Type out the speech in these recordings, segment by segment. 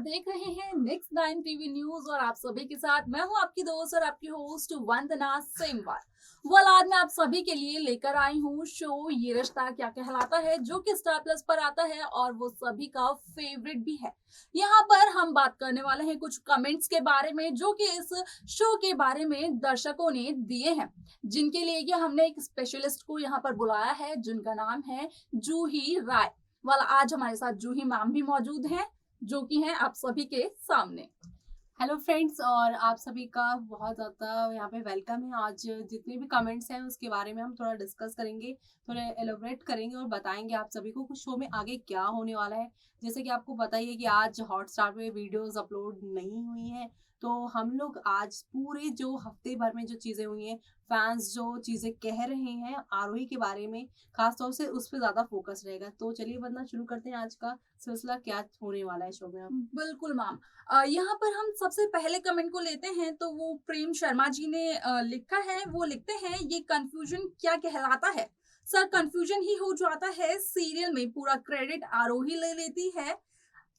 आप देख रहे हैं नेक्स्ट 9 टीवी न्यूज और आप सभी के साथ मैं हूं आपकी दोस्त और आपकी होस्ट वंदना सेमवाल। आज मैं आप सभी के लिए लेकर आई हूं शो ये रिश्ता क्या कहलाता है, जो कि स्टार प्लस पर आता है और वो सभी का फेवरेट भी है। यहाँ पर हम बात करने वाले हैं कुछ कमेंट्स के बारे में, जो कि इस शो के बारे में दर्शकों ने दिए हैं, जिनके लिए कि हमने एक स्पेशलिस्ट को यहाँ पर बुलाया है, जिनका नाम है जूही राय। आज हमारे साथ जूही मैम भी मौजूद हैं, जो कि हैं आप सभी के सामने। हेलो फ्रेंड्स, और आप सभी का बहुत ज़्यादा यहाँ पे वेलकम है। आज जितने भी कमेंट्स हैं उसके बारे में हम थोड़ा डिस्कस करेंगे, थोड़ा एलोबरेट करेंगे और बताएंगे आप सभी को कुछ शो में आगे क्या होने वाला है। जैसे कि आपको पता ही है कि आज हॉटस्टार पे वीडियोस अपलोड नहीं हुई हैं, तो हम लोग आज पूरे जो हफ्ते भर में जो चीज़ें हुई हैं, फैंस जो चीज़ें कह रहे हैं आरोही के बारे में, खासतौर से उस पर ज़्यादा फोकस रहेगा। तो चलिए वरना शुरू करते हैं आज का सिलसिला, क्या होने वाला है शो में। आप बिल्कुल मैम। यहाँ पर हम सबसे पहले कमेंट को लेते हैं, तो वो प्रेम शर्मा जी ने लिखा है। वो लिखते हैं, ये कंफ्यूजन क्या कहलाता है सर? कंफ्यूजन ही हो जाता है, सीरियल में पूरा क्रेडिट आरोही ले लेती है।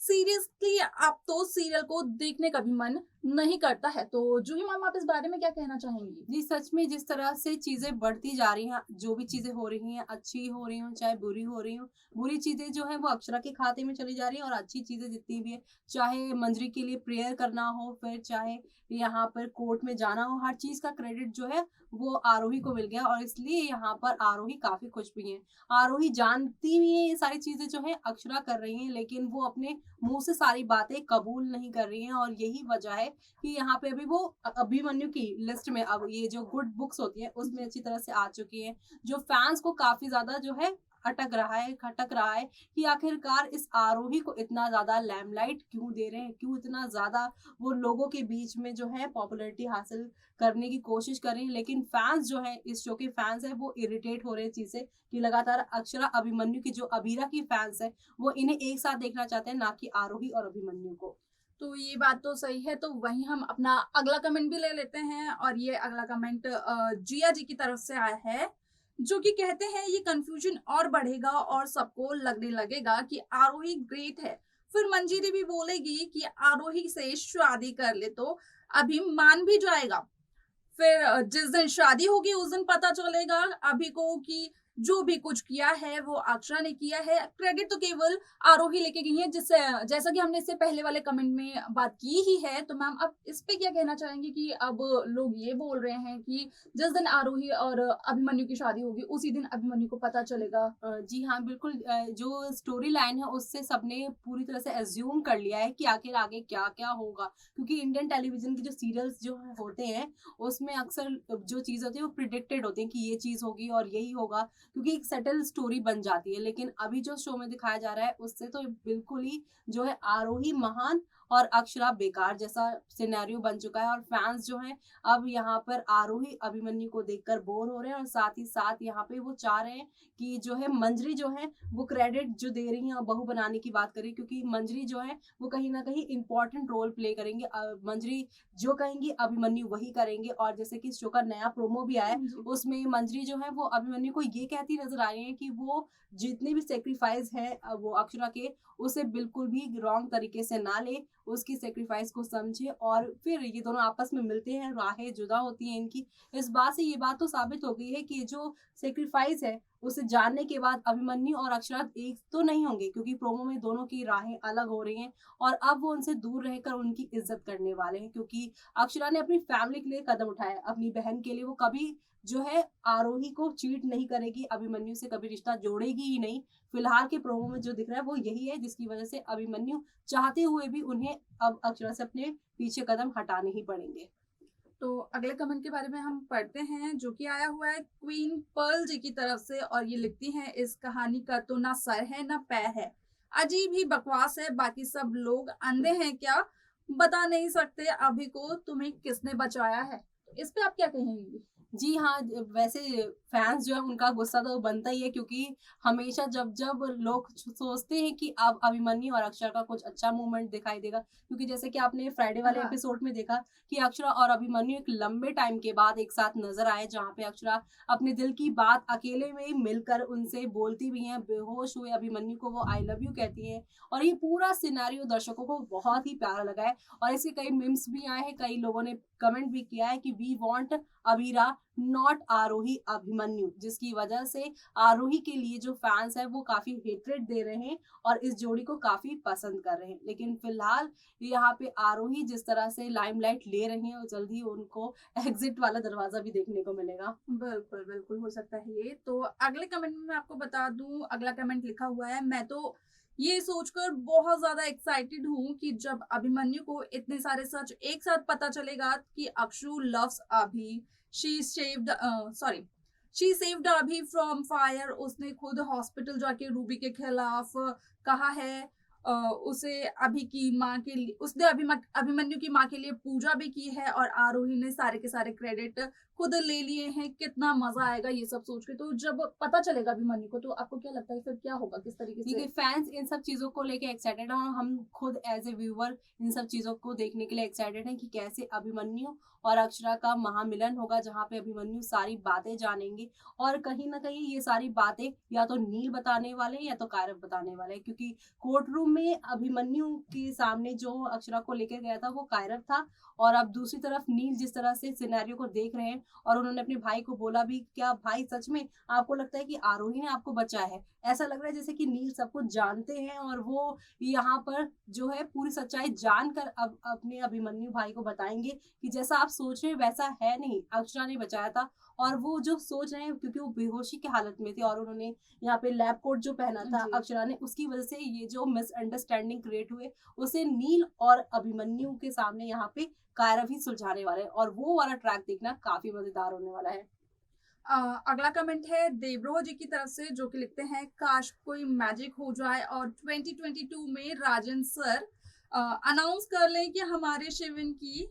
सीरियसली अब तो सीरियल को देखने का भी मन नहीं करता है। तो जूही मैम, आप इस बारे में क्या कहना चाहेंगी? जी, सच में जिस तरह से चीज़ें बढ़ती जा रही हैं, जो भी चीज़ें हो रही हैं, अच्छी हो रही हों, चाहे बुरी हो रही हों, बुरी चीज़ें जो हैं वो अक्षरा के खाते में चली जा रही हैं, और अच्छी चीज़ें जितनी भी हैं, चाहे मंजरी के लिए प्रेयर करना हो, फिर चाहे यहाँ पर कोर्ट में जाना हो, हर चीज़ का क्रेडिट जो है वो आरोही को मिल गया, और इसलिए यहाँ पर आरोही काफ़ी खुश भी हैं। आरोही जानती भी है ये सारी चीज़ें जो हैं अक्षरा कर रही हैं, लेकिन वो अपने मुँह से सारी बातें कबूल नहीं कर रही हैं, और यही वजह है कि यहाँ पे अभी वो अभिमन्यु की लिस्ट में, अब ये जो गुड बुक्स होती है उसमें अच्छी तरह से आ चुकी है, जो फैंस को काफी ज्यादा जो है अटक रहा है, खटक रहा है कि आखिरकार इस आरोही को इतना ज्यादा लैमलाइट क्यों दे रहे हैं, क्यों इतना ज्यादा वो लोगों के बीच में जो है पॉपुलैरिटी हासिल करने की कोशिश कर रही है। लेकिन फैंस जो है, इस शो के फैंस है, वो इरिटेट हो रहे हैं चीज से कि लगातार अक्षरा अभिमन्यु की, जो अबीरा की फैंस है, वो इन्हें एक साथ देखना चाहते हैं, ना कि आरोही और अभिमन्यु को। तो ये बात तो सही है। तो वहीं हम अपना अगला कमेंट भी ले लेते हैं, और ये अगला कमेंट जिया जी की तरफ से आया है, जो कि कहते हैं, ये कंफ्यूजन और बढ़ेगा और सबको लगने लगेगा कि आरोही ग्रेट है। फिर मंजीरी भी बोलेगी कि आरोही से शादी कर ले तो अभी मान भी जाएगा। फिर जिस दिन शादी होगी उस दिन पता चलेगा अभी को कि जो भी कुछ किया है वो अक्षरा ने किया है। क्रेडिट तो केवल आरोही लेके गई है, जिससे जैसा कि हमने इससे पहले वाले कमेंट में बात की ही है। तो मैम, अब इस पे क्या कहना चाहेंगे कि अब लोग ये बोल रहे हैं कि जिस दिन आरोही और अभिमन्यु की शादी होगी उसी दिन अभिमन्यु को पता चलेगा? जी हाँ, बिल्कुल। जो स्टोरी लाइन है उससे सबने पूरी तरह से एज्यूम कर लिया है कि आखिर आगे क्या-क्या होगा। क्योंकि इंडियन टेलीविज़न के जो सीरियल्स जो होते हैं, उसमें अक्सर जो चीज़ होती है वो प्रिडिक्टेड होती है कि ये चीज़ होगी और यही होगा, क्योंकि एक सेटल स्टोरी बन जाती है। लेकिन अभी जो शो में दिखाया जा रहा है उससे तो बिल्कुल ही जो है आरोही महान और अक्षरा बेकार जैसा सिनेरियो बन चुका है, और फैंस जो हैं अब यहाँ पर आरोही अभिमन्यु को देखकर बोर हो रहे हैं, और साथ ही साथ यहाँ पे वो चाह रहे हैं कि जो है मंजरी जो है वो क्रेडिट जो दे रही हैं बहू बनाने की बात करें, क्योंकि मंजरी जो है वो कहीं ना कहीं इंपॉर्टेंट रोल प्ले करेंगे। मंजरी जो कहेंगी अभिमन्यु वही करेंगे, और जैसे कि शो का नया प्रोमो भी आया है उसमें मंजरी जो है वो अभिमन्यु को ये कहती नजर आ रही है कि वो जितने भी सेक्रीफाइस है वो अक्षरा के, उसे बिल्कुल भी रॉन्ग तरीके से ना ले, उसकी सेक्रीफाइस को समझे, और फिर ये दोनों आपस में मिलते हैं, राहें जुदा होती हैं इनकी। इस बात से ये बात तो साबित हो गई है कि जो सेक्रीफाइस है उसे जानने के बाद अभिमन्यु और अक्षरा एक तो नहीं होंगे, क्योंकि प्रोमो में दोनों की राहें अलग हो रही हैं, और अब वो उनसे दूर रहकर उनकी इज्जत करने वाले हैं, क्योंकि अक्षरा ने अपनी फैमिली के लिए कदम उठाया, अपनी बहन के लिए। वो कभी जो है आरोही को चीट नहीं करेगी, अभिमन्यु से कभी रिश्ता जोड़ेगी ही नहीं। फिलहाल के प्रोमो में जो दिख रहा है वो यही है, जिसकी वजह से अभिमन्यु चाहते हुए भी उन्हें अब अक्षरा से अपने पीछे कदम हटाने ही पड़ेंगे। तो अगले कमेंट के बारे में हम पढ़ते हैं, जो कि आया हुआ है क्वीन पर्ल जी की तरफ से, और ये लिखती हैं, इस कहानी का तो ना सर है ना पैर है, अजीब ही बकवास है, बाकी सब लोग अंधे हैं क्या? बता नहीं सकते अभी को तुम्हें किसने बचाया है? इस पे आप क्या कहेंगी? जी हाँ, वैसे फैन्स जो है उनका गुस्सा तो बनता ही है, क्योंकि हमेशा जब लोग सोचते हैं कि अब अभिमन्यु और अक्षरा का कुछ अच्छा मूवमेंट दिखाई देगा, क्योंकि जैसे कि आपने फ्राइडे वाले हाँ, एपिसोड में देखा कि अक्षरा और अभिमन्यु एक लंबे टाइम के बाद एक साथ नजर आए, जहाँ पे अक्षरा अपने दिल की बात अकेले में ही मिलकर उनसे बोलती भी हैं, बेहोश हुए अभिमन्यु को वो आई लव यू कहती है। और ये पूरा सिनेरियो दर्शकों को बहुत ही प्यारा लगा है, और इसके कई मीम्स भी आए हैं, कई लोगों ने कमेंट भी किया है कि वी वांट अबीरा नॉट आरोही अभिमन्यु, जिसकी वजह से आरोही के लिए जो फैंस है वो काफी हेट्रेड दे रहे हैं और इस जोड़ी को काफी पसंद कर रहे हैं। लेकिन फिलहाल यहाँ पे आरोही जिस तरह से लाइमलाइट ले रही हैं, और जल्दी उनको एग्जिट वाला दरवाजा भी देखने को मिलेगा। बिल्कुल, बिल्कुल हो सकता है ये। तो अगले कमेंट में मैं आपको बता दूँ, अगला कमेंट लिखा हुआ है, मैं तो ये सोचकर बहुत ज़्यादा एक्साइटेड हूँ कि जब अभिमन्यु को इतने सारे सच एक साथ पता चलेगा कि अक्षु लव्स अभि, she saved sorry she saved अभि फ्रॉम फायर। उसने खुद हॉस्पिटल जाके रूबी के खिलाफ कहा है। उसे अभि की माँ के लिए उसने अभिमन्यु की माँ के लिए पूजा भी की है और आरोही ने सारे के सारे क्रेडिट खुद ले लिए हैं। कितना मजा आएगा ये सब सोच के। तो जब पता चलेगा अभिमन्यु को, तो आपको क्या लगता है फिर क्या होगा, किस तरीके देखिए, से? फैंस इन सब चीजों को लेके एक्साइटेड हैं, और हम खुद एज ए व्यूअर इन सब चीजों को देखने के लिए एक्साइटेड हैं कि कैसे अभिमन्यु और अक्षरा का महामिलन होगा, जहाँ पे अभिमन्यु सारी बातें जानेंगे। और कहीं ना कहीं ये सारी बातें या तो नील बताने वाले हैं या तो कायरव बताने वाले हैं, क्योंकि कोर्ट रूम में अभिमन्यु के सामने जो अक्षरा को लेकर गया था वो कायरव था, और अब दूसरी तरफ नील जिस तरह से सिनेरियो को देख रहे हैं, और उन्होंने अपने भाई को बोला भी, क्या भाई सच में आपको लगता है कि आरोही ने आपको बचाया है? ऐसा लग रहा है जैसे कि नील सब कुछ जानते हैं, और वो यहाँ पर जो है पूरी सच्चाई जानकर अब अपने अभिमन्यु भाई को बताएंगे कि जैसा आप सोच रहे हैं वैसा है नहीं, अक्षरा ने बचाया था। और वो जो सोच रहे हैं, क्योंकि वो बेहोशी की हालत में थे और उन्होंने यहाँ पे लैब कोट जो पहना था जी। अक्षरा ने, उसकी वजह से ये जो मिसअंडरस्टैंडिंग क्रिएट हुए, उसे नील और अभिमन्यु के सामने यहाँ पे कायरव ही सुलझाने वाले हैं, और वो वाला ट्रैक देखना काफी मजेदार होने वाला है। अगला कमेंट है देवरोह जी की तरफ से, जो कि लिखते हैं काश कोई मैजिक हो जाए और 2022 में राजन सर अनाउंस कर लें कि हमारे शिविन की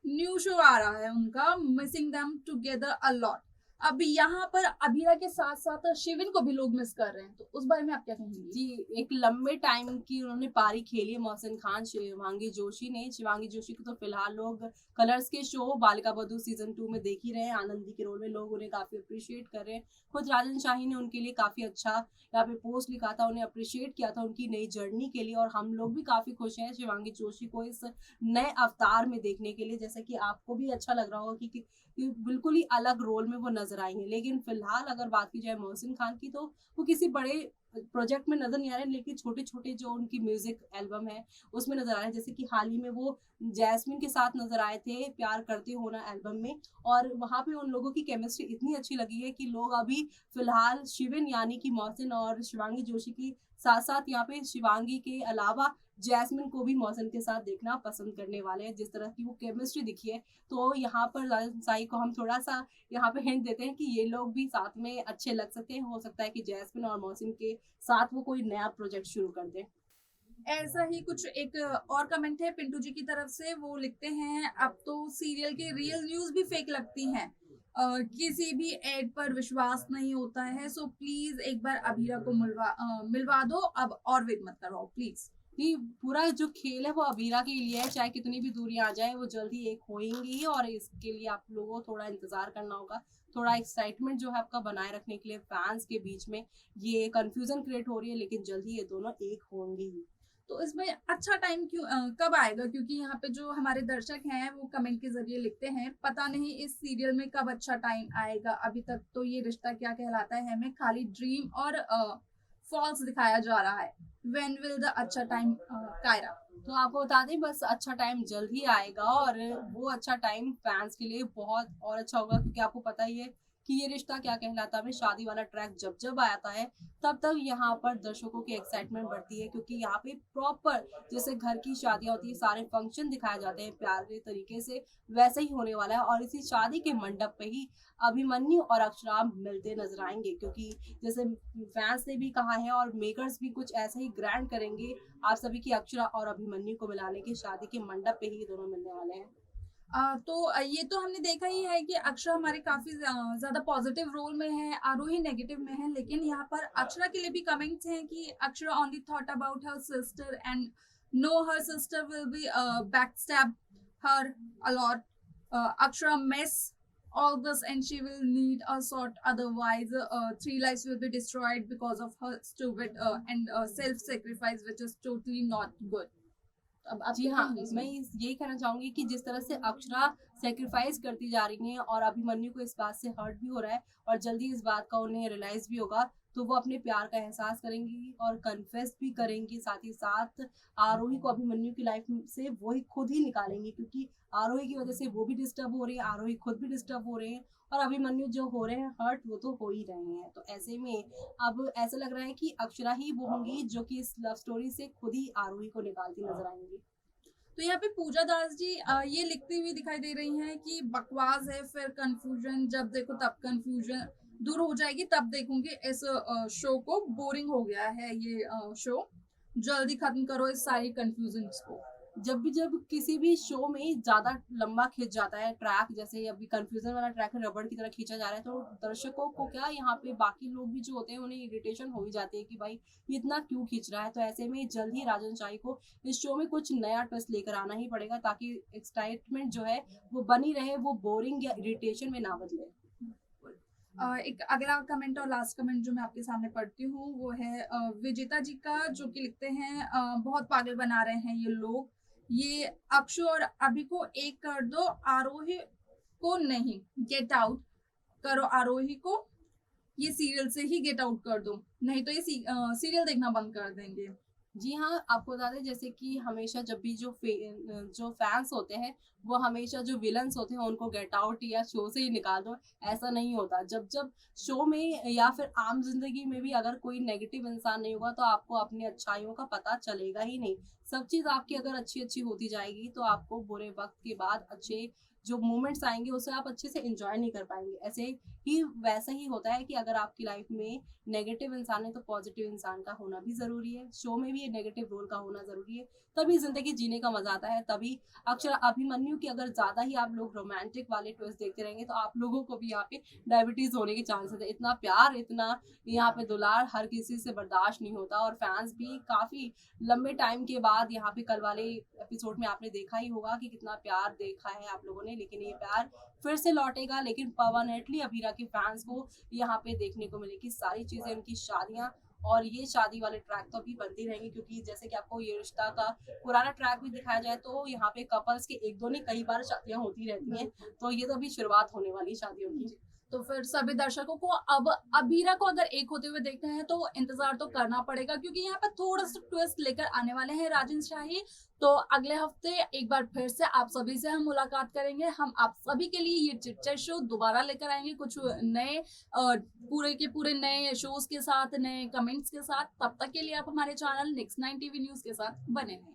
न्यू शो आ रहा है उनका, missing them together a lot. अब यहाँ पर अभीरा के साथ साथ शिविन को भी लोग मिस कर रहे हैं, तो उस बारे में आप क्या कहेंगी? जी, एक लंबे टाइम की उन्होंने पारी खेली है मोहसिन खान, शिवांगी जोशी ने। शिवांगी जोशी को तो फिलहाल लोग कलर्स के शो बालिका बधू सीजन 2 में देख ही रहे हैं, आनंदी के रोल में लोग उन्हें काफी अप्रिशिएट कर रहे हैं। खुद राजन शाही ने उनके लिए काफी अच्छा यहाँ पे पोस्ट लिखा था, उन्हें अप्रिशिएट किया था उनकी नई जर्नी के लिए, और हम लोग भी काफी खुश हैं शिवांगी जोशी को इस नए अवतार में देखने के लिए। जैसे कि आपको भी अच्छा लग रहा होगा कि बिल्कुल ही अलग रोल में वो नजर आई है। लेकिन फिलहाल अगर बात की जाए मोहसिन खान की, तो वो किसी बड़े प्रोजेक्ट में नजर नहीं आ रहे हैं, लेकिन छोटे छोटे जो उनकी म्यूजिक एल्बम है उसमें नजर आ रहे हैं। जैसे कि हाल ही में वो जैस्मिन के साथ नजर आए थे प्यार करते हो ना एल्बम में, और वहां पे उन लोगों की केमिस्ट्री इतनी अच्छी लगी है कि लोग अभी फिलहाल शिविन यानी कि मोहसिन और शिवांगी जोशी की साथ साथ यहाँ पे शिवांगी के अलावा जैस्मिन को भी मोहसिन के साथ देखना पसंद करने वाले हैं, जिस तरह की वो केमिस्ट्री दिखी है। तो यहाँ पर राजन साई को हम थोड़ा सा यहाँ पे हिंट देते हैं कि ये लोग भी साथ में अच्छे लग सकते हैं। हो सकता है कि जैस्मिन और मोहसिन के साथ वो कोई नया प्रोजेक्ट शुरू कर दे। ऐसा ही कुछ एक और कमेंट है पिंटू जी की तरफ से, वो लिखते हैं अब तो सीरियल के रियल न्यूज भी फेक लगती हैं। किसी भी एड पर विश्वास नहीं होता है, सो प्लीज एक बार अभीरा को मिलवा दो अब, और वेट मत करो प्लीज। नहीं, पूरा जो खेल है वो अबीरा के लिए है, चाहे कितनी भी दूरी आ जाए वो जल्दी एक होंगी ही, और इसके लिए आप लोगों को थोड़ा इंतजार करना होगा। थोड़ा एक्साइटमेंट जो है आपका बनाए रखने के लिए फैंस के बीच में ये कंफ्यूजन क्रिएट हो रही है, लेकिन जल्दी ये दोनों एक होंगे ही। तो इसमें अच्छा टाइम क्यों कब आएगा? क्योंकि यहाँ पे जो हमारे दर्शक हैं वो कमेंट के जरिए लिखते हैं, पता नहीं इस सीरियल में कब अच्छा टाइम आएगा, अभी तक तो ये रिश्ता क्या कहलाता है हमें खाली ड्रीम और फॉल्स दिखाया जा रहा है। व्हेन विल द अच्छा टाइम कायरा? तो आपको बता दें, बस अच्छा टाइम जल्द ही आएगा, और वो अच्छा टाइम फैंस के लिए बहुत और अच्छा होगा, क्योंकि आपको पता ही है कि ये रिश्ता क्या कहलाता है में शादी वाला ट्रैक जब जब आता है तब तक यहाँ पर दर्शकों की एक्साइटमेंट बढ़ती है, क्योंकि यहाँ पे प्रॉपर जैसे घर की शादियां होती है सारे फंक्शन दिखाए जाते हैं प्यारे तरीके से, वैसे ही होने वाला है। और इसी शादी के मंडप पे ही अभिमन्यु और अक्षरा मिलते नजर आएंगे, क्योंकि जैसे फैंस ने भी कहा है और मेकर्स भी कुछ ऐसे ही ग्रैंड करेंगे आप सभी की अक्षरा और अभिमन्यु को मिलाने के, शादी के मंडप पे ही दोनों मिलने वाले हैं। ये तो हमने देखा ही है कि अक्षरा हमारे काफ़ी ज़्यादा पॉज़िटिव रोल में है, आरोही नेगेटिव में है, लेकिन यहाँ पर अक्षरा के लिए भी कमेंट्स हैं कि Akshara only thought about her sister and no her sister will be backstab her a lot. Akshara miss all this and she will need a sort, otherwise three lives will be destroyed because of her stupid and self-sacrifice, which is totally not good. अब आप जी क्या हाँ, कहेंगे इसमें? मैं यही कहना चाहूंगी कि जिस तरह से अक्षरा सेक्रीफाइस करती जा रही हैं और अभिमन्यु को इस बात से हर्ट भी हो रहा है और जल्दी इस बात का उन्हें रियलाइज भी होगा, तो वो अपने प्यार का एहसास करेंगी और कन्फेस भी करेंगी। साथ ही साथ आरोही को अभिमन्यु की लाइफ से वो ही खुद ही निकालेंगी, क्योंकि आरोही की वजह से वो भी डिस्टर्ब हो रही है, आरोही खुद भी डिस्टर्ब हो रहे हैं और अभिमन्यु जो हो रहे हैं हर्ट, वो तो हो ही रहे हैं। तो ऐसे में अब ऐसा लग रहा है कि अक्षरा ही वो होंगी जो कि इस लव स्टोरी से खुद ही आरोही को निकालती नजर आएंगी। तो यहाँ पे पूजा दास जी ये लिखती हुई दिखाई दे रही हैं कि बकवास है, फिर कंफ्यूजन, जब देखो तब कंफ्यूजन दूर हो जाएगी, तब देखूंगी इस शो को, बोरिंग हो गया है ये शो, जल्दी खत्म करो इस सारी कंफ्यूजन को। जब किसी भी शो में ज्यादा लंबा खिंच जाता है ट्रैक, जैसे अभी कंफ्यूजन वाला ट्रैक रबड़ की तरह खींचा जा रहा है, तो दर्शकों को क्या, यहाँ पे बाकी लोग भी जो होते हैं उन्हें इरिटेशन हो ही जाती है कि भाई ये इतना क्यों खींच रहा है। तो ऐसे में जल्द ही राजन शाही को इस शो में कुछ नया ट्विस्ट लेकर आना ही पड़ेगा, ताकि एक्साइटमेंट जो है वो बनी रहे, वो बोरिंग या इरिटेशन में ना बदले। एक अगला कमेंट और लास्ट कमेंट जो मैं आपके सामने पढ़ती हूँ वो है विजेता जी का, जो कि लिखते हैं बहुत पागल बना रहे हैं ये लोग, ये अक्षु और अभी को एक कर दो, आरोही को नहीं, गेट आउट करो आरोही को, ये सीरियल से ही गेट आउट कर दो, नहीं तो ये सीरियल देखना बंद कर देंगे। जी हाँ, आपको बता दें जैसे कि हमेशा जब भी जो फैंस होते हैं वो हमेशा जो विलन्स होते हैं उनको गेट आउट या शो से ही निकाल दो, ऐसा नहीं होता। जब जब शो में या फिर आम जिंदगी में भी अगर कोई नेगेटिव इंसान नहीं होगा तो आपको अपनी अच्छाइयों का पता चलेगा ही नहीं। सब चीज़ आपकी अगर अच्छी अच्छी होती जाएगी तो आपको बुरे वक्त के बाद अच्छे जो मोमेंट्स आएंगे उसे आप अच्छे से एंजॉय नहीं कर पाएंगे। ऐसे ही वैसा ही होता है कि अगर आपकी लाइफ में नेगेटिव इंसान है तो पॉजिटिव इंसान का होना भी जरूरी है, शो में भी नेगेटिव रोल का होना जरूरी है, तभी जिंदगी जीने का मजा आता है। तभी अक्षरा अभिमन्यु की अगर ज्यादा ही आप लोग रोमांटिक वाले ट्विस्ट देखते रहेंगे तो आप लोगों को भी यहाँ पे डायबिटीज होने के चांसेस है। इतना प्यार, इतना यहाँ पे दुलार हर किसी से बर्दाश्त नहीं होता और फैंस भी काफी लंबे टाइम के बाद, यहाँ पे कल वाले एपिसोड में आपने देखा ही होगा कि कितना प्यार देखा है आप लोगों ने, लेकिन ये प्यार फिर से लौटेगा, लेकिन परमानेंटली अभीरा के फैंस को यहाँ पे देखने को मिलेगी सारी चीजें, उनकी शादियां और ये शादी वाले ट्रैक तो अभी बनती रहेंगी, क्योंकि जैसे कि आपको ये रिश्ता का पुराना ट्रैक भी दिखाया जाए तो यहाँ पे कपल्स के एक दो नहीं कई बार शादियां होती रहती हैं, तो ये तो अभी शुरुआत होने वाली शादियों की। तो फिर सभी दर्शकों को अब अबीरा को अगर एक होते हुए देखना है तो इंतजार तो करना पड़ेगा, क्योंकि यहाँ पर थोड़ा सा ट्विस्ट लेकर आने वाले हैं राजन शाही। तो अगले हफ्ते एक बार फिर से आप सभी से हम मुलाकात करेंगे, हम आप सभी के लिए ये चिट चैट शो दोबारा लेकर आएंगे कुछ नए पूरे के पूरे नए शोज के साथ, नए कमेंट्स के साथ। तब तक के लिए आप हमारे चैनल नेक्स्ट 9 टीवी न्यूज के साथ बने रहें।